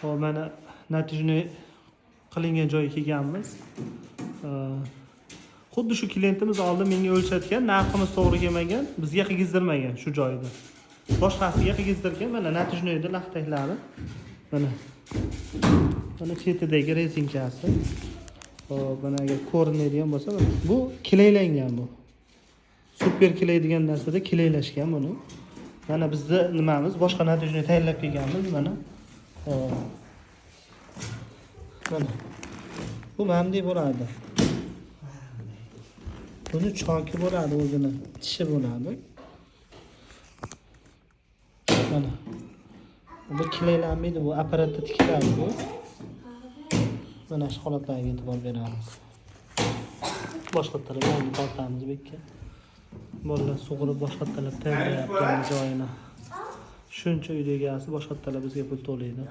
Hop, mana natijani qilingan joyga kelganmiz. Xuddi shu klientimiz oldin menga o'lchatgan, narximiz to'g'ri kelmagan, bizga qilgizdirmagan shu joyda. Boshqasiga qilgizdirgan, mana natijnoyda laqtaklari. Mana chetidagi rezinkasi. Hop, mana agar ko'rinadigan bo'lsa, bu kilaylangan bu. Super kilaydigan narsada kilaylashgan buni. Mana bizda nimamiz, boshqa natijani tayyorlab kelganmiz, mana. Mana. Bu mamdek bo'ladi. Buni choki bo'ladi, o'zini tishi bo'ladi. Mana. Bu kilaylanmaydi, bu apparatda tikiladi bu. Mana shu holatlarga e'tibor beramiz. Boshqa tarafdan tortamiz bekka. Bolalar sug'urib boshqa taraf tayyorlayapti joyini. Shuncha uyda egasi boshqa taraf bizga pul to'laydi.